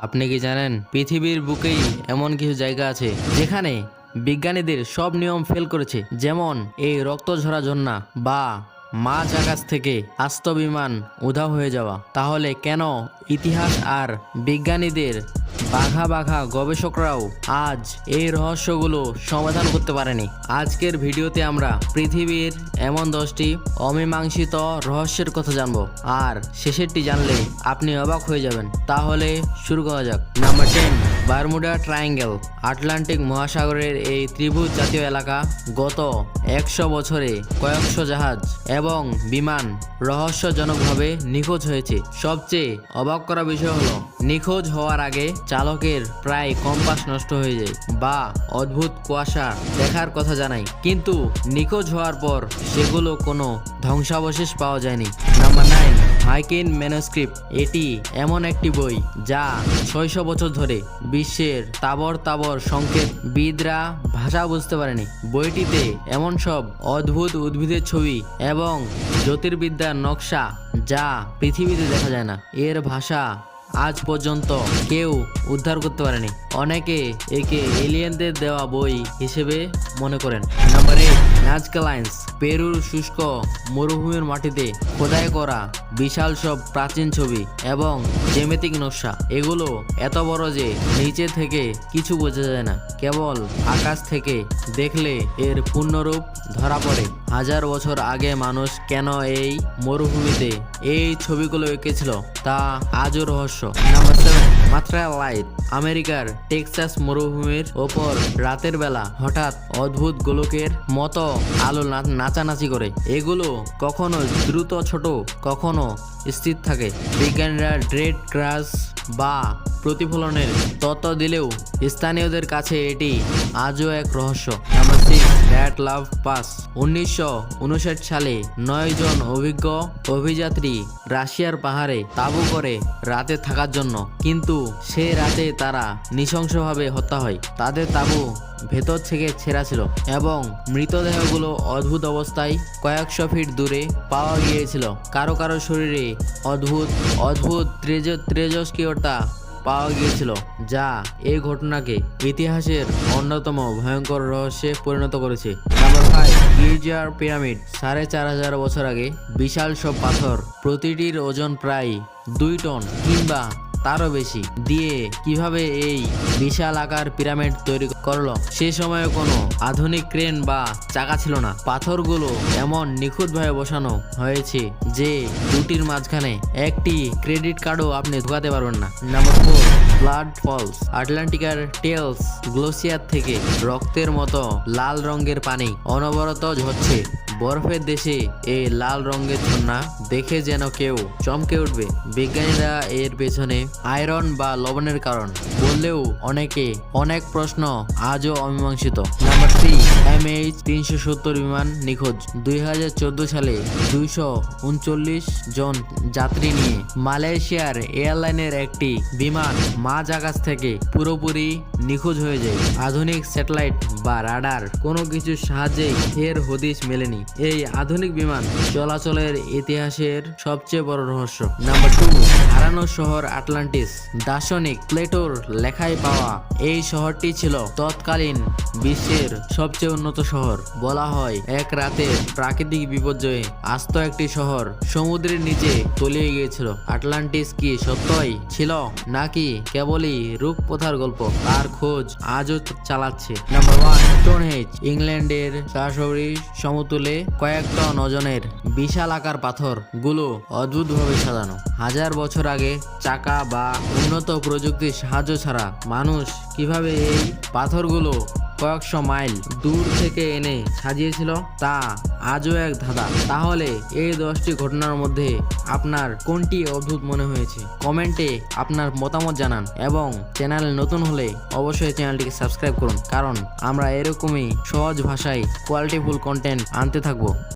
আপনি কি জানেন পৃথিবীর বুকেই এমন কিছু জায়গা আছে যেখানে বিজ্ঞানীদের সব নিয়ম ফেল করেছে, যেমন এই রক্ত ঝরা ঝর্ণা বা মাঝ আকাশ থেকে আস্ত বিমান উধাও হয়ে যাওয়া। তাহলে কেন ইতিহাস আর বিজ্ঞানীদের বাঘা বাঘা গবেষকরাও আজ এই রহস্যগুলো সমাধান করতে পারেনি? আজকের ভিডিওতে আমরা পৃথিবীর এমন 10টি অমীমাংসিত রহস্যের কথা জানবো, আর শেষেরটি জানলে আপনি অবাক হয়ে যাবেন। তাহলে শুরু করা যাক। Number 10, Bermuda triangle. আটলান্টিক মহাসাগরের এই ত্রিভুজ জাতীয় এলাকা গত 100 বছরে কয়েকশো জাহাজ এবং বিমান রহস্যজনকভাবে নিখোঁজ হয়েছে। সবচেয়ে অবাক করা বিষয় হলো, নিখোঁজ হওয়ার আগে চালকের প্রায় কম্পাস নষ্ট হয়ে যায় বা অদ্ভুত কুয়াশা দেখার কথা জানায়, কিন্তু নিখোঁজ হওয়ার পর সেগুলো কোনো ধ্বংসাবশেষ পাওয়া যায়নি। নাম্বার 9, হাইকিন ম্যানুস্ক্রিপ্ট। এটি এমন একটি বই যা 600 বছর ধরে বিশ্বের তাবর তাবর সংকেত বিদরা ভাষা বুঝতে পারেনি। বইটিতে এমন সব অদ্ভুত উদ্ভিদের ছবি এবং জ্যোতির্বিদ্যার নকশা যা পৃথিবীতে দেখা যায় না। এর ভাষা আজ পর্যন্ত কেউ উদ্ধার করতে পারেনি। অনেকে একে এলিয়েনদের দেওয়া বই হিসেবে মনে করেন। Number 8, Nazca Lines. পেরুর শুষ্ক মরুভূমির মাটিতে খোদাই করা বিশাল সব প্রাচীন ছবি এবং জ্যামিতিক নকশা। এগুলো এত বড় যে নিচে থেকে কিছু বোঝা যায় না, কেবল আকাশ থেকে দেখলে এর পূর্ণরূপ ধরা পড়ে। 1000 বছর আগে মানুষ কেন এই মরুভূমিতে এই ছবিগুলো এঁকেছিল তা আজও রহস্য। নাম্বার 7, মাত্রা লাইট। আমেরিকার টেক্সাস মরুভূমির ওপর রাতের বেলা হঠাৎ অদ্ভুত গোলকের মতো আলো নাচানাচি করে। এগুলো কখনো দ্রুত ছোট, কখনো স্থির থাকে। বিজ্ঞানীরা ড্রেড ক্রাশ বা প্রতিফলনের তত্ত্ব দিলেও স্থানীয়দের কাছে এটি আজও এক রহস্য। Number 6, that love pass. 1959 সালে 9 জন অভিজ্ঞ অভিযাত্রী রাশিয়ার পাহাড়ে তাঁবু করে রাতে থাকার জন্য, কিন্তু সে রাতে তারা নৃশংসভাবে হত্যা হয়। তাদের তাঁবু ভেতর থেকে ছেঁড়া ছিল এবং মৃতদেহগুলো অদ্ভুত অবস্থায় কয়েকশো ফিট দূরে পাওয়া গিয়েছিল। কারো কারো শরীরে অদ্ভুত অদ্ভুত তেজস্ক্রিয়তা পাওয়া গিয়েছিল, যা এই ঘটনাকে ইতিহাসের অন্যতম ভয়ঙ্কর রহস্যে পরিণত করেছে। Number 5, geyser pyramid. 4500 বছর আগে বিশাল সব পাথর, প্রতিটির ওজন প্রায় 2 টন কিংবা তারও বেশি, দিয়ে কিভাবে এই বিশাল আকার পিরামিড তৈরি করলো? সে সময়ে কোনো আধুনিক ক্রেন বা চাকা ছিল না। পাথরগুলো এমন নিখুঁতভাবে বসানো হয়েছে যে দুটির মাঝখানে একটি ক্রেডিট কার্ডও আপনি ঢোকাতে পারবেন না। Number 4, Blood Falls. আটলান্টিকার টেলস গ্লেসিয়ার থেকে রক্তের মতো লাল রঙের পানি অনবরত ঝরছে। বরফের দেশে এই লাল রঙের ঝর্ণা দেখে যেন কেউ চমকে উঠবে। বিজ্ঞানীরা এর পেছনে আয়রন বা লবণের কারণ বললেও অনেক প্রশ্ন আজও অমীমাংসিত। নাম্বার 3, MH370 বিমান নিখোঁজ। 2014 সালে 239 জন যাত্রী নিয়ে মালয়েশিয়ার এয়ারলাইনের একটি বিমান মাঝ আকাশ থেকে পুরোপুরি নিখোঁজ হয়ে যায়। আধুনিক স্যাটেলাইট বা রাডার কোনো কিছুর সাহায্যেই এর হদিশ মেলেনি। এই আধুনিক বিমান চলাচলের ইতিহাসের সবচেয়ে বড় রহস্য। নাম্বার 2, হারানো শহর আটলান্টিস। দার্শনিক প্লেটোর লেখায় পাওয়া এই শহরটি ছিল তৎকালীন বিশ্বের সবচেয়ে উন্নত শহর। বলা হয় এক রাতে প্রাকৃতিক বিপর্যয়ে আস্ত একটি শহর সমুদ্রের নিচে তলিয়ে গিয়েছিল। আটলান্টিস কি সত্যই ছিল নাকি কেবলই রূপকথার গল্প? তার খোঁজ আজও চালাচ্ছে। Number 1, Stonehenge. ইংল্যান্ডের সরাসরি সমতুলে কয়েক টন ওজনের বিশাল আকার পাথর গুলো অদ্ভুতভাবে সাজানো। 1000 বছর আগে চাকা বা উন্নত প্রযুক্তির সাহায্য ছাড়া মানুষ কিভাবে এই পাথরগুলো কয়েকশো মাইল দূর থেকে এনে সাজিয়েছিল তা আজও এক ধাঁধা। তাহলে এই 10টি ঘটনার মধ্যে আপনার কোনটি অদ্ভুত মনে হয়েছে? কমেন্টে আপনার মতামত জানান এবং চ্যানেলে নতুন হলে অবশ্যই চ্যানেলটিকে সাবস্ক্রাইব করুন, কারণ আমরা এরকমই সহজ ভাষায় কোয়ালিটিফুল কন্টেন্ট আনতে থাকবো।